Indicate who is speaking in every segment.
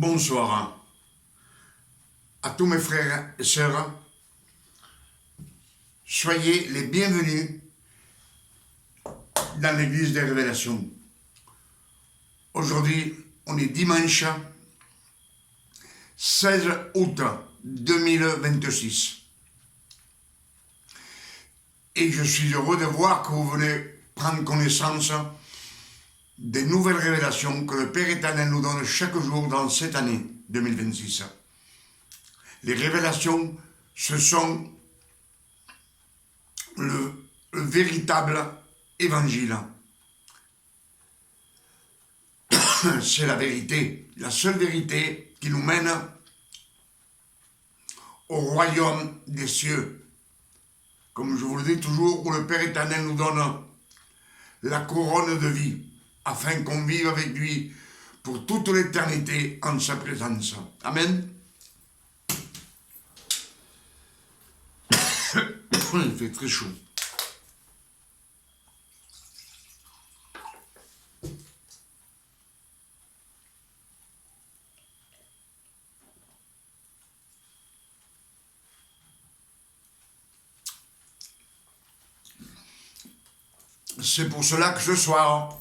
Speaker 1: Bonsoir à tous mes frères et sœurs. Soyez les bienvenus dans l'église des révélations. Aujourd'hui, on est dimanche 16 août 2026. Et je suis heureux de voir que vous venez prendre connaissance des nouvelles révélations que le Père éternel nous donne chaque jour dans cette année 2026. Les révélations, ce sont le véritable évangile. C'est la vérité, la seule vérité qui nous mène au royaume des cieux. Comme je vous le dis toujours, où le Père éternel nous donne la couronne de vie, afin qu'on vive avec lui pour toute l'éternité en sa présence. Amen. Il fait très chaud. C'est pour cela que ce soir,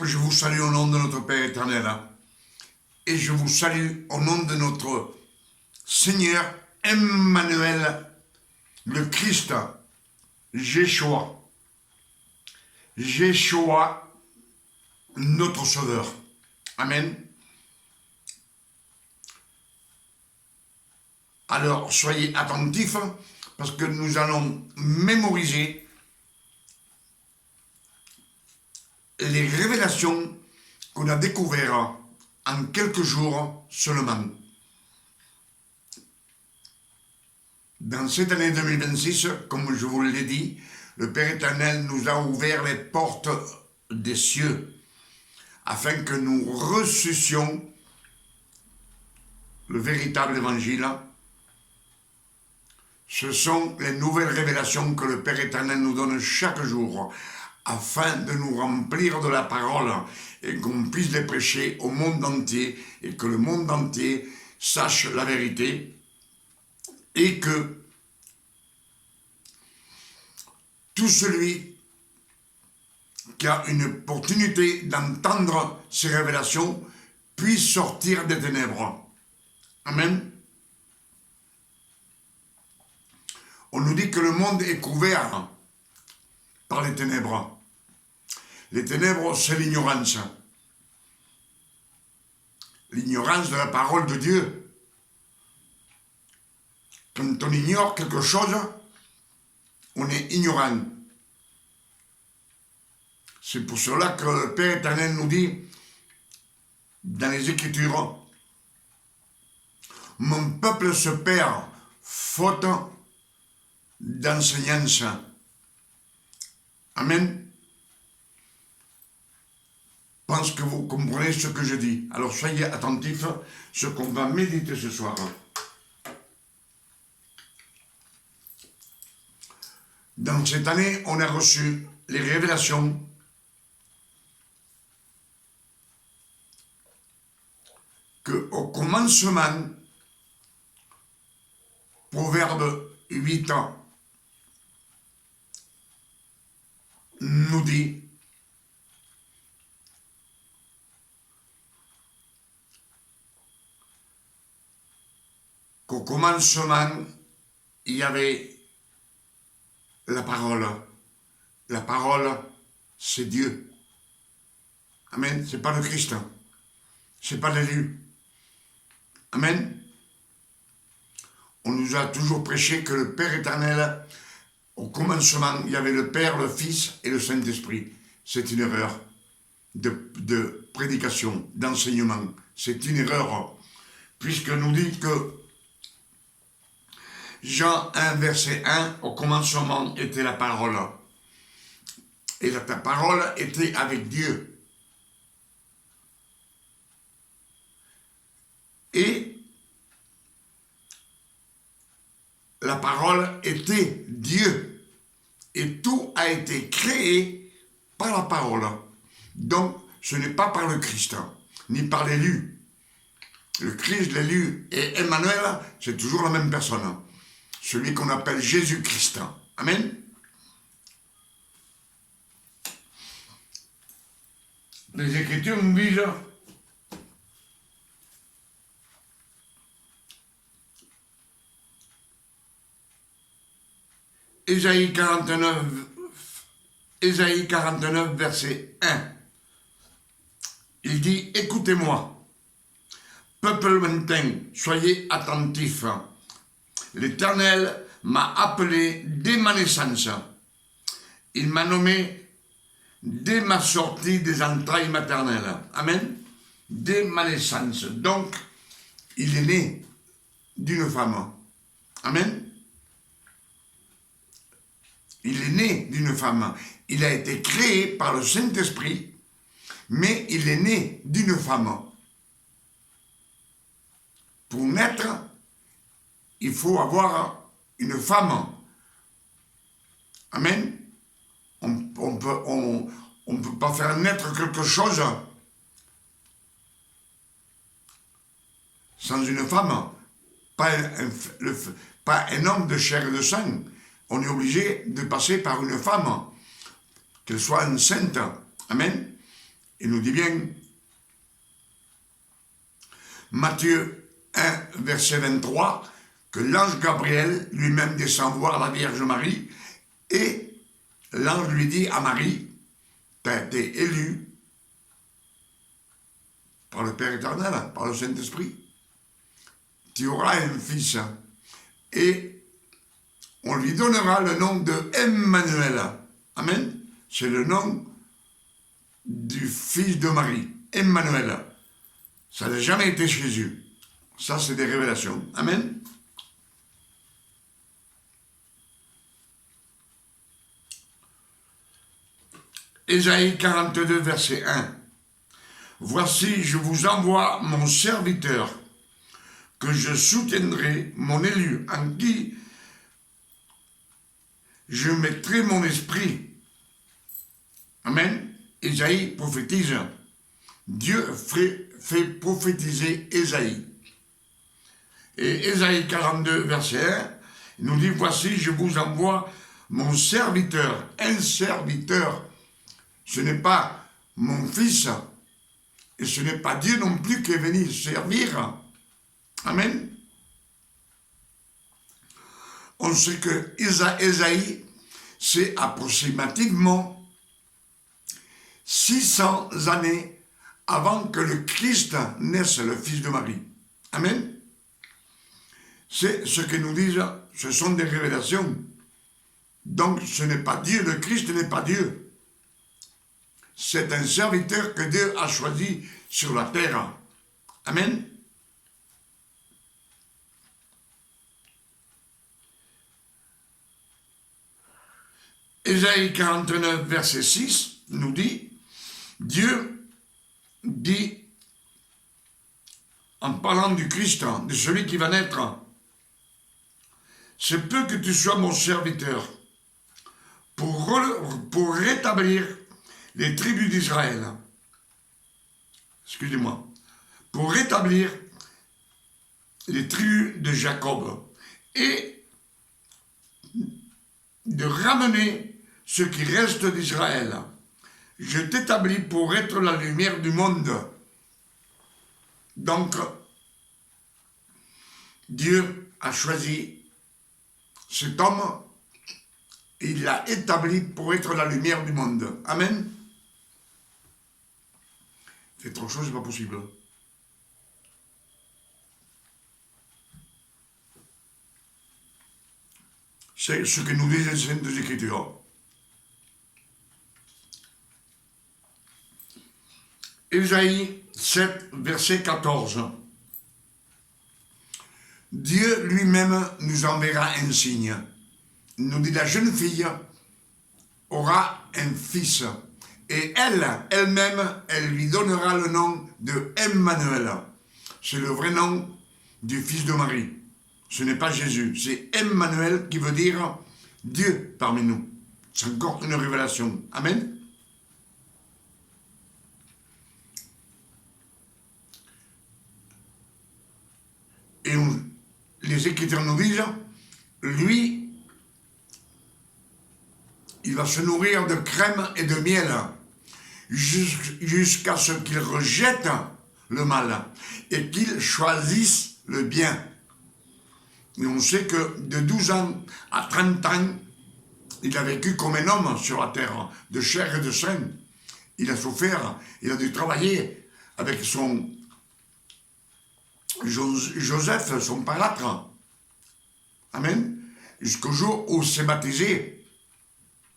Speaker 1: je vous salue au nom de notre Père éternel et je vous salue au nom de notre Seigneur Emmanuel, le Christ, Jéchoua, notre Sauveur. Amen. Alors, soyez attentifs parce que nous allons mémoriser les révélations qu'on a découvertes en quelques jours seulement. Dans cette année 2026, comme je vous l'ai dit, le Père éternel nous a ouvert les portes des cieux afin que nous reçussions le véritable évangile. Ce sont les nouvelles révélations que le Père éternel nous donne chaque jour afin de nous remplir de la parole et qu'on puisse les prêcher au monde entier et que le monde entier sache la vérité et que tout celui qui a une opportunité d'entendre ces révélations puisse sortir des ténèbres. Amen. On nous dit que le monde est couvert par les ténèbres. Les ténèbres, c'est l'ignorance. L'ignorance de la parole de Dieu. Quand on ignore quelque chose, on est ignorant. C'est pour cela que le Père éternel nous dit, dans les Écritures, « Mon peuple se perd, faute d'enseignance. » Amen. Je pense que vous comprenez ce que je dis. Alors soyez attentifs, ce qu'on va méditer ce soir. Dans cette année, on a reçu les révélations qu'au commencement, Proverbe 8 nous dit qu'au commencement, il y avait la parole. La parole, c'est Dieu. Amen. C'est pas le Christ. C'est pas l'élu. Amen. On nous a toujours prêché que le Père éternel, au commencement, il y avait le Père, le Fils et le Saint-Esprit. C'est une erreur de prédication, d'enseignement. C'est une erreur, puisque nous dit que Jean 1, verset 1, au commencement était la parole. Et la parole était avec Dieu. Et la parole était Dieu. Et tout a été créé par la parole. Donc, ce n'est pas par le Christ. ni par l'élu. Le Christ, l'élu et Emmanuel, c'est toujours la même personne. Celui qu'on appelle Jésus-Christ. Amen. Les Écritures nous disent Ésaïe 49, verset 1. Il dit, écoutez-moi, peuple lointain, soyez attentifs. L'Éternel m'a appelé dès ma naissance. Il m'a nommé dès ma sortie des entrailles maternelles. Amen. Dès ma naissance. Donc, il est né d'une femme. Amen. Il est né d'une femme. Il a été créé par le Saint-Esprit, mais il est né d'une femme. Pour naître, il faut avoir une femme. Amen. On ne peut pas faire naître quelque chose sans une femme. Pas un homme de chair et de sang. On est obligé de passer par une femme, qu'elle soit enceinte. Amen. Il nous dit bien, Matthieu 1, verset 23, que l'ange Gabriel lui-même descend voir la Vierge Marie, et l'ange lui dit à Marie, tu as été élue par le Père éternel, par le Saint-Esprit. Tu auras un fils, et on lui donnera le nom de Emmanuel. Amen. C'est le nom du fils de Marie. Emmanuel. Ça n'a jamais été Jésus. Ça, c'est des révélations. Amen. Ésaïe 42, verset 1. Voici, je vous envoie mon serviteur, que je soutiendrai, mon élu, en qui je mettrai mon esprit. Amen. Ésaïe prophétise. Dieu fait prophétiser Ésaïe. Et Ésaïe 42, verset 1, il nous dit, voici, je vous envoie mon serviteur. Un serviteur, ce n'est pas mon fils, et ce n'est pas Dieu non plus qui est venu servir. Amen. On sait que Ésaïe, c'est approximativement 600 années avant que le Christ naisse, le Fils de Marie. Amen. C'est ce que nous disent, ce sont des révélations. Donc ce n'est pas Dieu, le Christ n'est pas Dieu. C'est un serviteur que Dieu a choisi sur la terre. Amen. Ésaïe 49, verset 6 nous dit, Dieu dit, en parlant du Christ, de celui qui va naître, c'est peu que tu sois mon serviteur pour rétablir les tribus d'Israël. Excusez-moi. Pour rétablir les tribus de Jacob et de ramener ce qui reste d'Israël. Je t'établis pour être la lumière du monde. Donc, Dieu a choisi cet homme, et il l'a établi pour être la lumière du monde. Amen. C'est trop chose, c'est pas possible. C'est ce que nous disent les Saintes Écritures. Ésaïe 7, verset 14. Dieu lui-même nous enverra un signe. Il nous dit, la jeune fille aura un fils. Et elle-même, elle lui donnera le nom de Emmanuel. C'est le vrai nom du fils de Marie. Ce n'est pas Jésus, c'est Emmanuel qui veut dire Dieu parmi nous. C'est encore une révélation. Amen. Et les Écritures nous disent, lui, il va se nourrir de crème et de miel jusqu'à ce qu'il rejette le mal et qu'il choisisse le bien. Et on sait que de 12 ans à 30 ans, il a vécu comme un homme sur la terre, de chair et de sang. Il a souffert, il a dû travailler avec son Joseph, son parâtre. Amen. Jusqu'au jour où s'est baptisé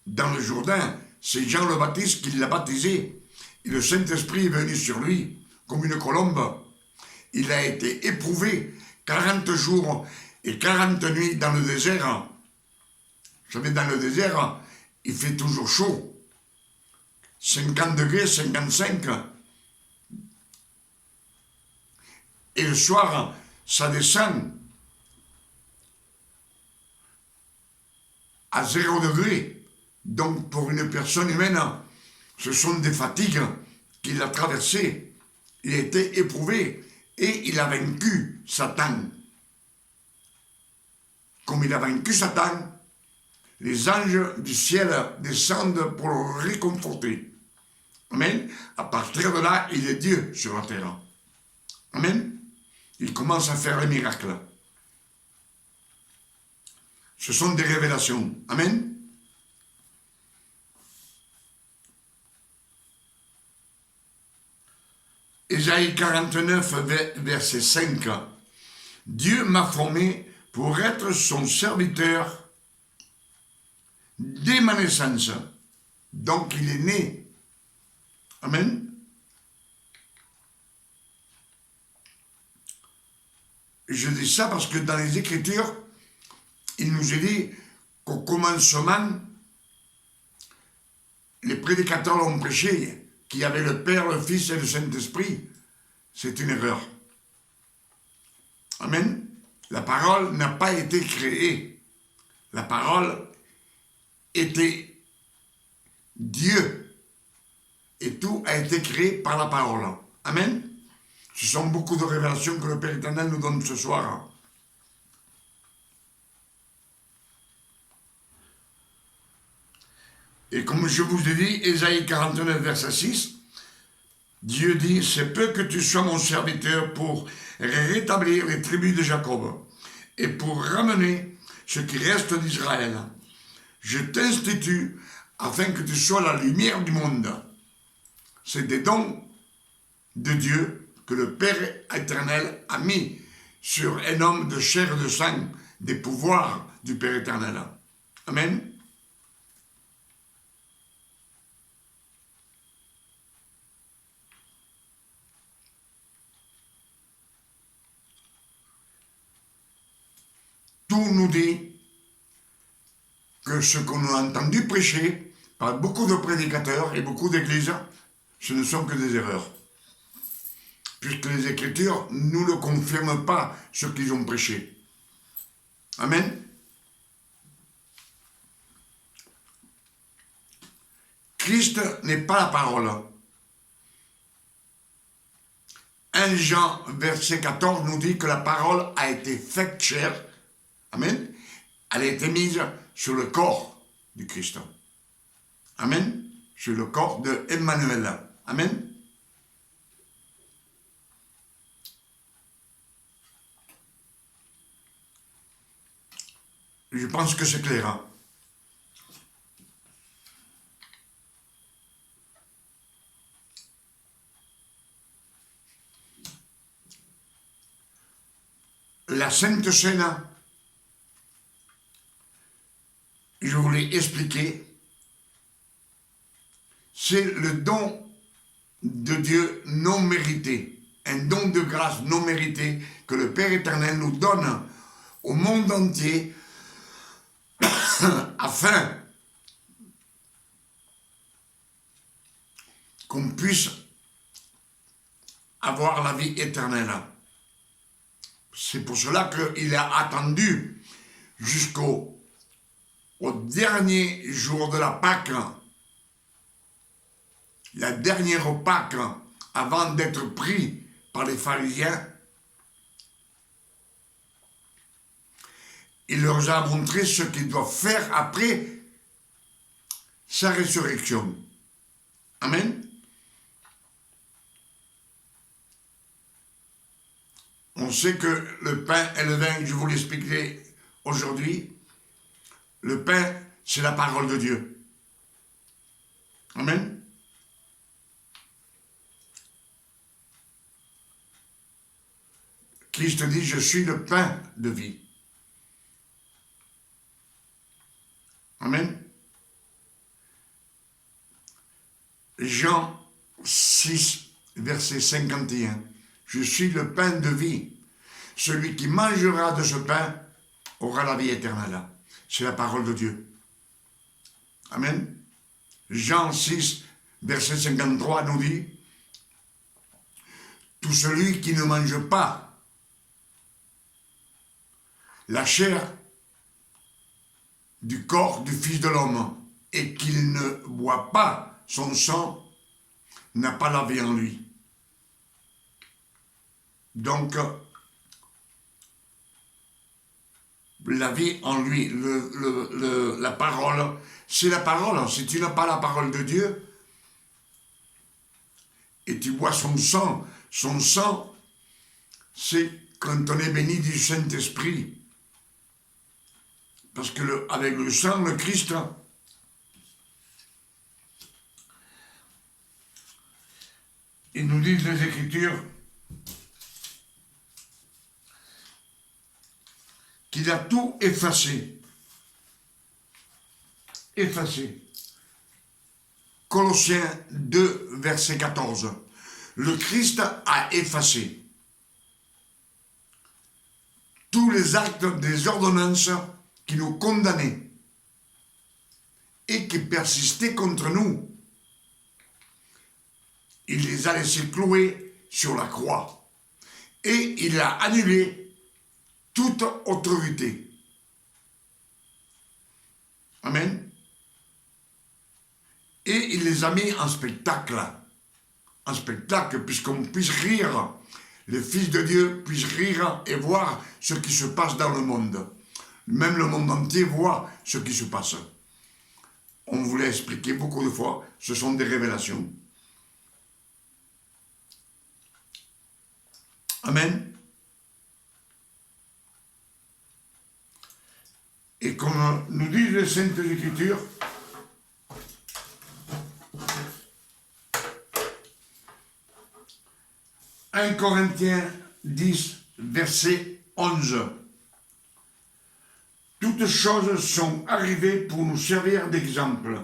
Speaker 1: dans le Jourdain. C'est Jean le Baptiste qui l'a baptisé. Et le Saint-Esprit est venu sur lui comme une colombe. Il a été éprouvé 40 jours et 40 nuits dans le désert. Vous savez, dans le désert, il fait toujours chaud. 50 degrés, 55. Et le soir, ça descend à 0 degré. Donc, pour une personne humaine, ce sont des fatigues qu'il a traversées. Il a été éprouvé et il a vaincu Satan. Comme il a vaincu Satan, les anges du ciel descendent pour le réconforter. Amen. À partir de là, il est Dieu sur la terre. Amen. Il commence à faire les miracles. Ce sont des révélations. Amen. Ésaïe 49, verset 5. Dieu m'a formé pour être son serviteur dès ma naissance. Donc il est né. Amen. Je dis ça parce que dans les Écritures, il nous est dit qu'au commencement, les prédicateurs ont prêché qu'il y avait le Père, le Fils et le Saint-Esprit. C'est une erreur. Amen. La parole n'a pas été créée. La parole était Dieu. Et tout a été créé par la parole. Amen. Ce sont beaucoup de révélations que le Père éternel nous donne ce soir. Et comme je vous ai dit, Ésaïe 49, verset 6, Dieu dit, c'est peu que tu sois mon serviteur pour rétablir les tribus de Jacob et pour ramener ce qui reste d'Israël. Je t'institue afin que tu sois la lumière du monde. C'est des dons de Dieu que le Père éternel a mis sur un homme de chair et de sang, des pouvoirs du Père éternel. Amen. Tout nous dit que ce qu'on a entendu prêcher par beaucoup de prédicateurs et beaucoup d'églises, ce ne sont que des erreurs. Puisque les Écritures ne nous le confirment pas, ce qu'ils ont prêché. Amen. Christ n'est pas la parole. 1 Jean, verset 14, nous dit que la parole a été faite chair. Amen. Elle a été mise sur le corps du Christ. Amen. Sur le corps de Emmanuel. Amen. Je pense que c'est clair. Hein? La Sainte Seine, je vous l'ai expliqué, c'est le don de Dieu non mérité, un don de grâce non mérité que le Père éternel nous donne au monde entier afin qu'on puisse avoir la vie éternelle. C'est pour cela qu'il a attendu jusqu'au dernier jour de la Pâque, la dernière Pâque, avant d'être pris par les pharisiens. il leur a montré ce qu'ils doivent faire après sa résurrection. Amen. On sait que le pain et le vin, je vous l'expliquerai aujourd'hui, le pain, c'est la parole de Dieu. Amen. Christ dit, je suis le pain de vie. Amen. Jean 6, verset 51. Je suis le pain de vie. Celui qui mangera de ce pain aura la vie éternelle. C'est la parole de Dieu. Amen. Jean 6, verset 53 nous dit, tout celui qui ne mange pas la chair du corps du Fils de l'homme et qu'il ne boit pas son sang n'a pas la vie en lui. Donc, la vie en lui, la parole, c'est la parole. Si tu n'as pas la parole de Dieu et tu bois son sang, c'est quand on est béni du Saint-Esprit. Parce que avec le sang, le Christ, ils nous disent les Écritures qu'il a tout effacé. Effacé. Colossiens 2, verset 14. Le Christ a effacé tous les actes des ordonnances qui nous condamnaient et qui persistaient contre nous. Il les a laissés clouer sur la croix et il a annulé toute autorité. Amen. Et il les a mis en spectacle. En spectacle, puisqu'on puisse rire, les fils de Dieu puissent rire et voir ce qui se passe dans le monde. Même le monde entier voit ce qui se passe. On vous l'a expliqué beaucoup de fois, ce sont des révélations. Amen. Et comme nous disent les Saintes Écritures, « 1 Corinthiens 10, verset 11. Toutes choses sont arrivées pour nous servir d'exemple.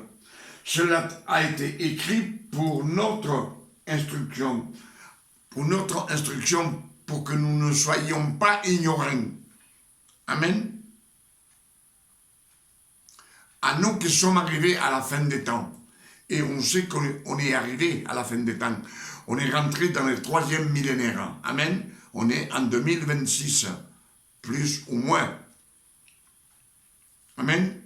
Speaker 1: Cela a été écrit pour notre instruction, pour que nous ne soyons pas ignorants. » Amen. À nous qui sommes arrivés à la fin des temps. Et on sait qu'on est arrivé à la fin des temps. On est rentré dans le 3e millénaire. Amen. On est en 2026, plus ou moins. Amen.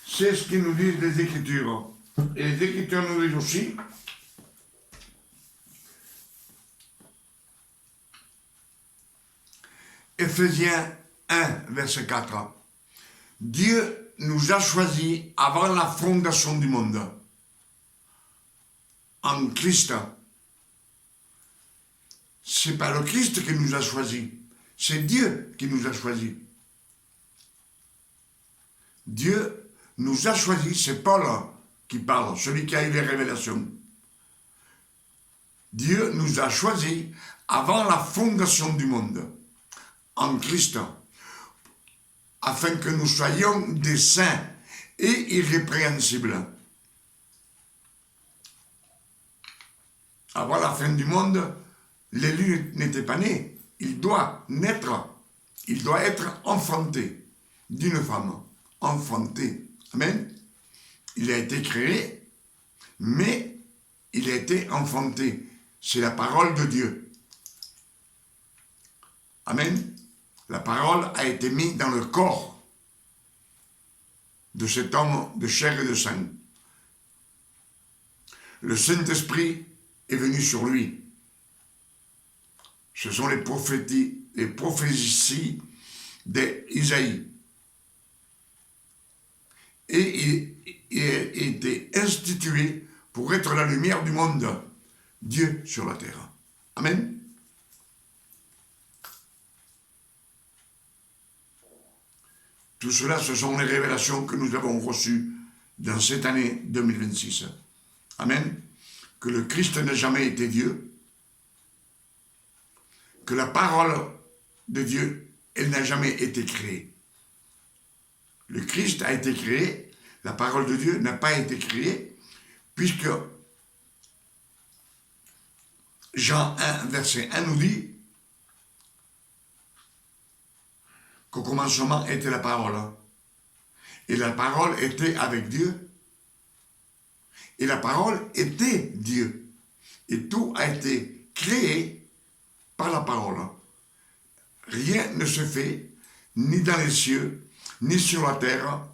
Speaker 1: C'est ce que nous disent les Écritures. Et les Écritures nous disent aussi, Éphésiens 1, verset 4. Dieu nous a choisis avant la fondation du monde. En Christ. C'est pas le Christ qui nous a choisis. C'est Dieu qui nous a choisis. Dieu nous a choisis. C'est Paul qui parle, celui qui a eu les révélations. Dieu nous a choisis avant la fondation du monde. En Christ. Afin que nous soyons des saints et irrépréhensibles. Avant la fin du monde, l'élu n'était pas né. Il doit naître. Il doit être enfanté d'une femme. Enfanté. Amen. Il a été créé, mais il a été enfanté. C'est la parole de Dieu. Amen. La parole a été mise dans le corps de cet homme de chair et de sang. Le Saint-Esprit est venu sur lui. Ce sont les prophéties les prophéties d'Isaïe. Et il a été institué pour être la lumière du monde, Dieu sur la terre. Amen. Tout cela, ce sont les révélations que nous avons reçues dans cette année 2026. Amen. Que le Christ n'a jamais été Dieu, que la parole de Dieu, elle n'a jamais été créée. Le Christ a été créé, la parole de Dieu n'a pas été créée, puisque Jean 1, verset 1 nous dit qu'au commencement était la parole. Et la parole était avec Dieu. Et la parole était Dieu. Et tout a été créé par la parole. Rien ne se fait, ni dans les cieux, ni sur la terre.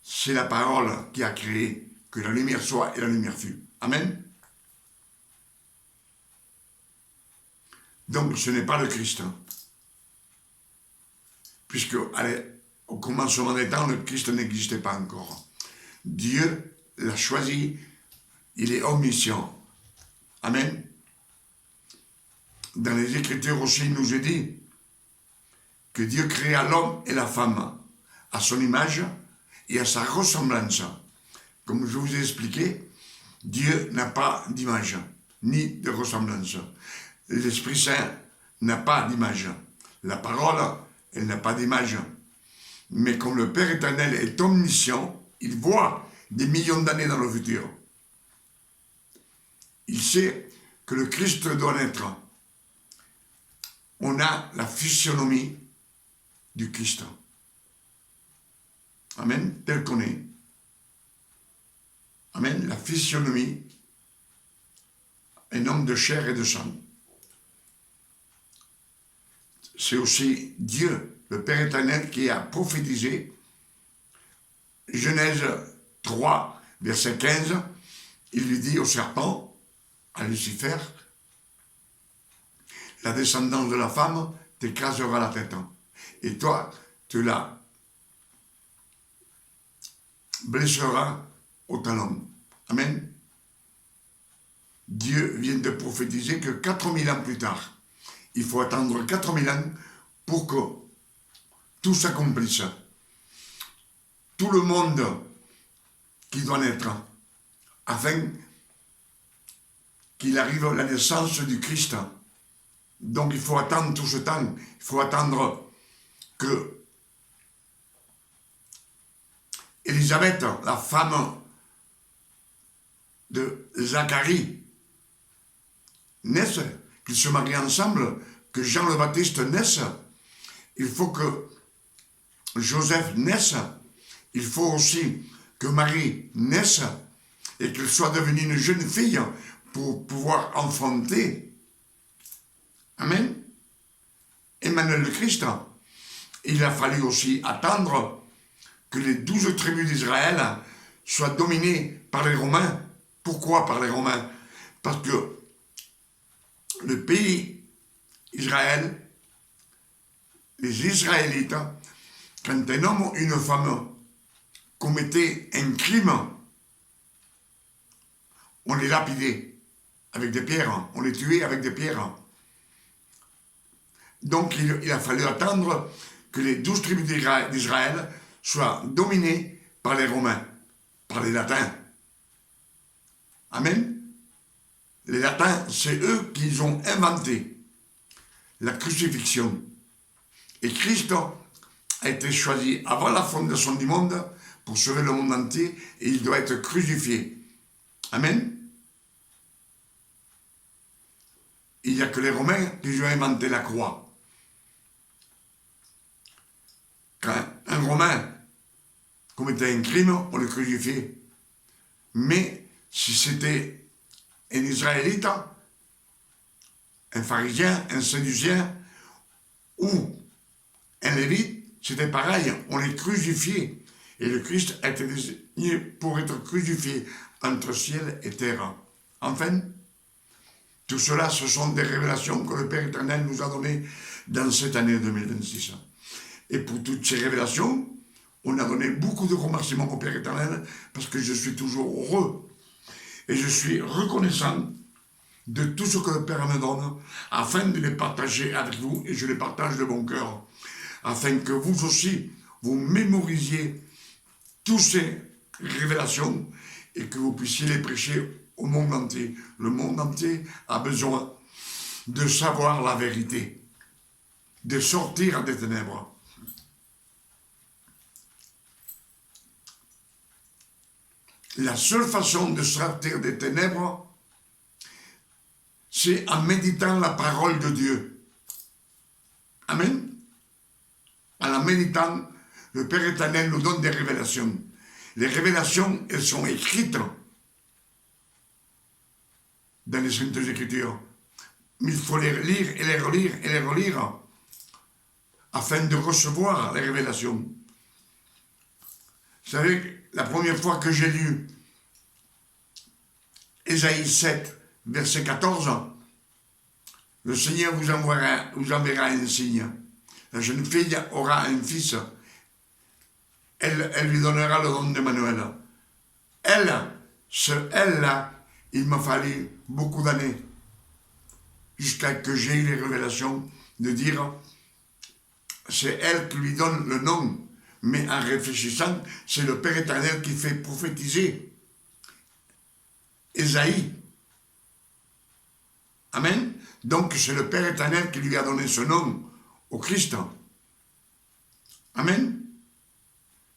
Speaker 1: C'est la parole qui a créé que la lumière soit et la lumière fut. Amen. Donc ce n'est pas le Christ. Puisque au commencement des temps, le Christ n'existait pas encore. Dieu l'a choisi, il est omniscient. Amen. Dans les Écritures aussi, il nous est dit que Dieu créa l'homme et la femme à son image et à sa ressemblance. Comme je vous ai expliqué, Dieu n'a pas d'image, ni de ressemblance. L'Esprit Saint n'a pas d'image. La parole, elle n'a pas d'image. Mais comme le Père éternel est omniscient, il voit des millions d'années dans le futur. Il sait que le Christ doit naître. On a la physionomie du Christ. Amen, tel qu'on est. Amen, la physionomie, un homme de chair et de sang. C'est aussi Dieu, le Père éternel, qui a prophétisé. Genèse 3, verset 15, il lui dit au serpent, à Lucifer, la descendance de la femme t'écrasera la tête. Et toi, tu la blesseras au talon. Amen. Dieu vient de prophétiser que 4000 ans plus tard, il faut attendre 4000 ans pour que tout s'accomplisse. Tout le monde qui doit naître, afin qu'il arrive la naissance du Christ. Donc il faut attendre tout ce temps. Il faut attendre que Élisabeth, la femme de Zacharie, naisse, qu'ils se marient ensemble, que Jean le Baptiste naisse. Il faut que Joseph naisse. Il faut aussi que Marie naisse et qu'elle soit devenue une jeune fille pour pouvoir enfanter. Amen. Emmanuel le Christ. Il a fallu aussi attendre que les 12 tribus d'Israël soient dominées par les Romains. Pourquoi par les Romains? Parce que le pays Israël, les Israélites, quand un homme ou une femme commettait un crime, on les lapidait avec des pierres, on les tuait avec des pierres. Donc il a fallu attendre que les 12 tribus d'Israël soient dominées par les Romains, par les Latins. Amen. Les Latins, c'est eux qui ont inventé la crucifixion. Et Christ a été choisi avant la fondation du monde pour sauver le monde entier et il doit être crucifié. Amen. Il n'y a que les Romains qui ont inventé la croix. Quand un Romain commettait un crime, on le crucifiait. Mais si c'était un Israélite, un pharisien, un sadducéen ou un lévite, c'était pareil, on les crucifiait. Et le Christ a été désigné pour être crucifié entre ciel et terre. Enfin, Tout cela, ce sont des révélations que le Père éternel nous a données dans cette année 2026. Et pour toutes ces révélations, on a donné beaucoup de remerciements au Père éternel parce que je suis toujours heureux et je suis reconnaissant de tout ce que le Père me donne afin de les partager avec vous, et je les partage de bon cœur, afin que vous aussi, vous mémorisiez toutes ces révélations et que vous puissiez les prêcher au monde entier. Le monde entier a besoin de savoir la vérité, de sortir des ténèbres. La seule façon de sortir des ténèbres, c'est en méditant la parole de Dieu. Amen. En la méditant, le Père éternel nous donne des révélations. Les révélations, elles sont écrites dans les Saintes Écritures. Mais il faut les lire et les relire et les relire afin de recevoir les révélations. Vous savez, la première fois que j'ai lu Ésaïe 7, verset 14, le Seigneur vous enverra un signe. La jeune fille aura un fils. Elle lui donnera le nom d'Emmanuel. Elle-là, il m'a fallu beaucoup d'années jusqu'à que j'ai eu les révélations de dire c'est elle qui lui donne le nom. Mais en réfléchissant, c'est le Père éternel qui fait prophétiser Ésaïe. Amen. Donc c'est le Père éternel qui lui a donné ce nom au Christ. Amen.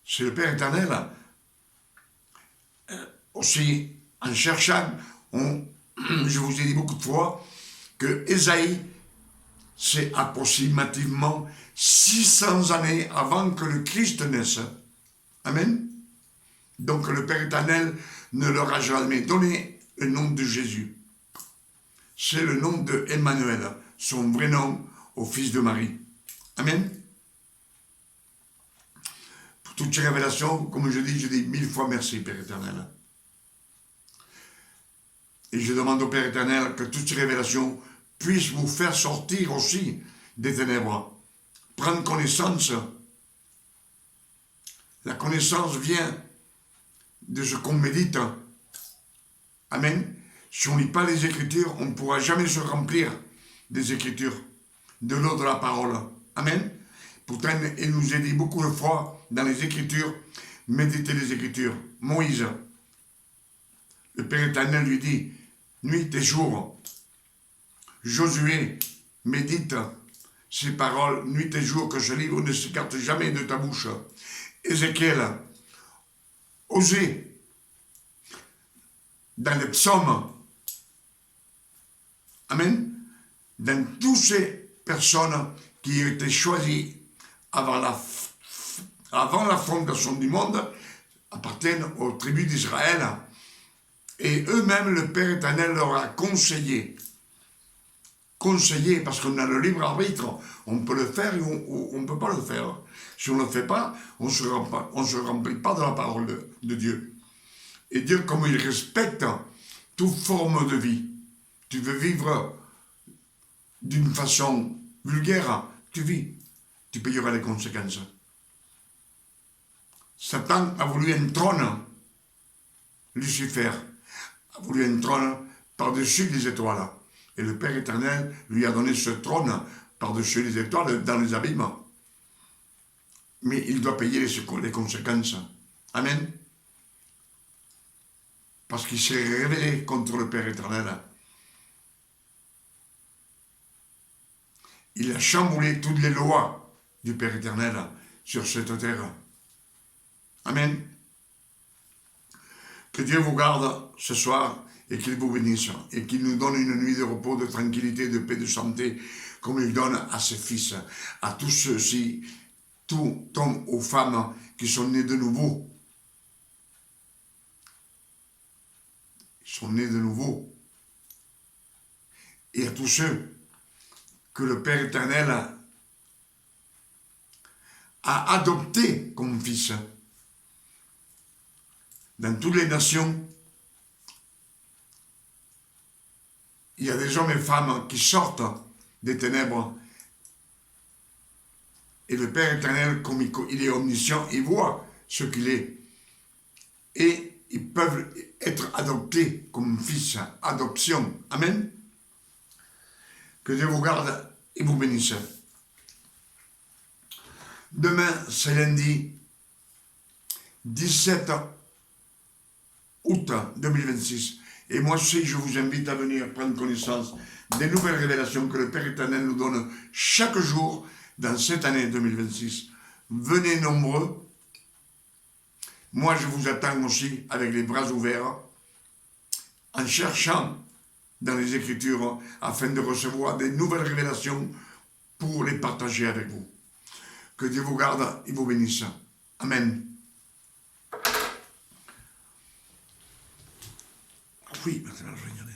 Speaker 1: C'est le Père éternel. Aussi, en cherchant, je vous ai dit beaucoup de fois que Ésaïe, c'est approximativement 600 années avant que le Christ naisse. Amen. Donc le Père éternel ne leur a jamais donné le nom de Jésus. C'est le nom de Emmanuel, son vrai nom au fils de Marie. Amen. Pour toutes ces révélations, comme je dis 1000 fois merci, Père éternel. Et je demande au Père éternel que toutes ces révélations puissent vous faire sortir aussi des ténèbres. Prendre connaissance. La connaissance vient de ce qu'on médite. Amen. Si on ne lit pas les Écritures, on ne pourra jamais se remplir des Écritures, de l'eau de la parole. Amen. Pourtant, il nous a dit beaucoup de fois dans les Écritures, méditez les Écritures. Moïse, le Père éternel lui dit, nuit et jour. Josué, médite ces paroles, nuit et jour, que ce livre ne s'écarte jamais de ta bouche. Ézéchiel, Osée, dans les psaumes. Amen. Dans toutes ces personnes qui ont été choisies avant la fondation du monde, appartiennent aux tribus d'Israël. Et eux-mêmes, le Père éternel leur a conseillé. Conseillé, parce qu'on a le libre arbitre. On peut le faire ou on ne peut pas le faire. Si on ne le fait pas, on ne se remplit pas de la parole de Dieu. Et Dieu, comme il respecte toute forme de vie, tu veux vivre d'une façon vulgaire, tu vis, tu payeras les conséquences. Satan a voulu un trône, Lucifer a voulu un trône par-dessus les étoiles. Et le Père éternel lui a donné ce trône par-dessus les étoiles dans les abîmes. Mais il doit payer les conséquences. Amen. Parce qu'il s'est révélé contre le Père éternel. Il a chamboulé toutes les lois du Père éternel sur cette terre. Amen. Que Dieu vous garde ce soir et qu'il vous bénisse et qu'il nous donne une nuit de repos, de tranquillité, de paix, de santé, comme il donne à ses fils, à tous ceux-ci, tous hommes ou femmes qui sont nés de nouveau. Ils sont nés de nouveau. Et à tous ceux que le Père éternel a adoptés comme fils. Dans toutes les nations, il y a des hommes et femmes qui sortent des ténèbres. Et le Père éternel, comme il est omniscient, il voit ce qu'il est. Et ils peuvent être adoptés comme fils. Adoption. Amen. Que Dieu vous garde et vous bénisse. Demain, c'est lundi 17 août 2026. Et moi aussi, je vous invite à venir prendre connaissance des nouvelles révélations que le Père éternel nous donne chaque jour dans cette année 2026. Venez nombreux. Moi, je vous attends aussi avec les bras ouverts, en cherchant dans les Écritures afin de recevoir des nouvelles révélations pour les partager avec vous. Que Dieu vous garde et vous bénisse. Amen. Oui, maintenant je vais regarder.